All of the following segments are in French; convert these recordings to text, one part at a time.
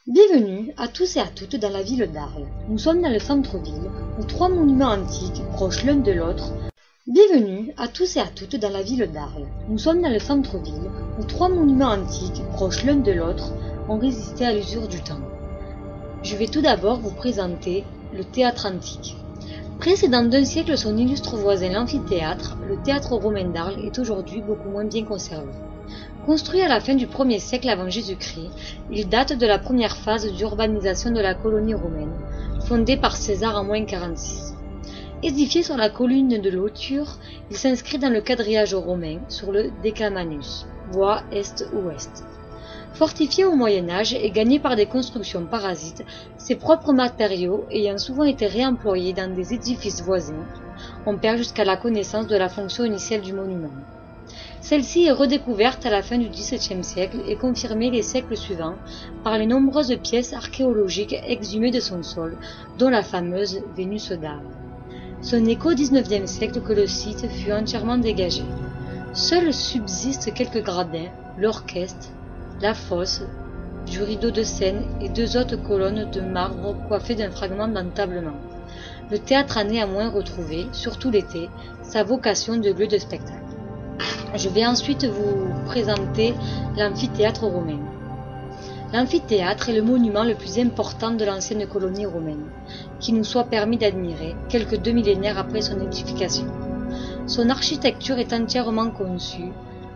Bienvenue à tous et à toutes dans la ville d'Arles. Nous sommes dans le centre-ville, où trois monuments antiques, proches l'un de l'autre. Bienvenue à tous et à toutes dans la ville d'Arles. Nous sommes dans le centre-ville, où trois monuments antiques, proches l'un de l'autre, ont résisté à l'usure du temps. Je vais tout d'abord vous présenter le théâtre antique. Précédant d'un siècle son illustre voisin l'amphithéâtre, le théâtre romain d'Arles est aujourd'hui beaucoup moins bien conservé. Construit à la fin du 1er siècle avant Jésus-Christ, il date de la première phase d'urbanisation de la colonie romaine, fondée par César en moins 46. Édifié sur la colline de Lauture, il s'inscrit dans le quadrillage romain sur le Decamanus, voie est-ouest. Fortifié au Moyen-Âge et gagné par des constructions parasites, ses propres matériaux ayant souvent été réemployés dans des édifices voisins, on perd jusqu'à la connaissance de la fonction initiale du monument. Celle-ci est redécouverte à la fin du XVIIe siècle et confirmée les siècles suivants par les nombreuses pièces archéologiques exhumées de son sol, dont la fameuse Vénus d'Arles. Ce n'est qu'au XIXe siècle que le site fut entièrement dégagé. Seuls subsistent quelques gradins, l'orchestre, la fosse, du rideau de scène et deux hautes colonnes de marbre coiffées d'un fragment d'entablement. Le théâtre a néanmoins retrouvé, surtout l'été, sa vocation de lieu de spectacle. Je vais ensuite vous présenter l'amphithéâtre romain. L'amphithéâtre est le monument le plus important de l'ancienne colonie romaine, qui nous soit permis d'admirer quelques 2 millénaires après son édification. Son architecture est entièrement conçue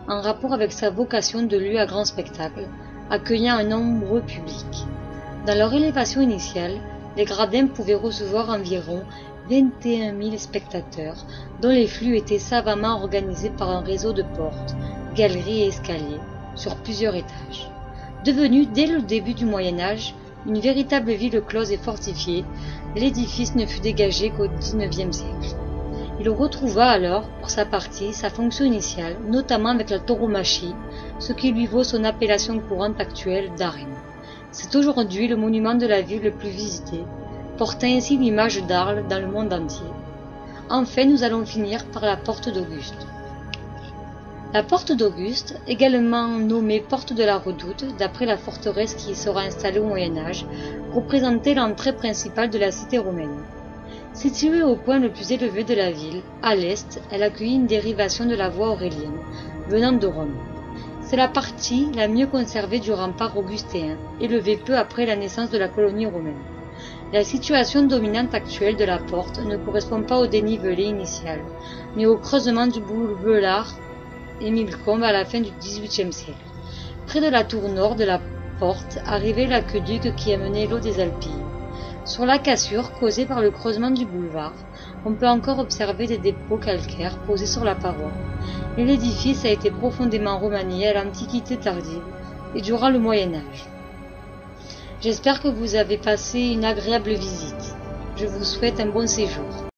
en rapport avec sa vocation de lieu à grand spectacle, accueillant un nombreux public. Dans leur élévation initiale, les gradins pouvaient recevoir environ 21 000 spectateurs, dont les flux étaient savamment organisés par un réseau de portes, galeries et escaliers, sur plusieurs étages. Devenu dès le début du Moyen-Âge une véritable ville close et fortifiée, l'édifice ne fut dégagé qu'au XIXe siècle. Il retrouva alors, pour sa partie, sa fonction initiale, notamment avec la tauromachie, ce qui lui vaut son appellation courante actuelle d'arène. C'est aujourd'hui le monument de la ville le plus visité, portant ainsi l'image d'Arles dans le monde entier. Enfin, nous allons finir par la porte d'Auguste. La porte d'Auguste, également nommée porte de la Redoute, d'après la forteresse qui y sera installée au Moyen-Âge, représentait l'entrée principale de la cité romaine. Située au point le plus élevé de la ville, à l'est, elle accueillit une dérivation de la voie aurélienne, venant de Rome. C'est la partie la mieux conservée du rempart augustéen, élevé peu après la naissance de la colonie romaine. La situation dominante actuelle de la porte ne correspond pas au dénivelé initial, mais au creusement du boulevard Émile Combes à la fin du XVIIIe siècle. Près de la tour nord de la porte arrivait l'aqueduc qui amenait l'eau des Alpilles. Sur la cassure causée par le creusement du boulevard, on peut encore observer des dépôts calcaires posés sur la paroi. Et l'édifice a été profondément remanié à l'Antiquité tardive et durant le Moyen-Âge. J'espère que vous avez passé une agréable visite. Je vous souhaite un bon séjour.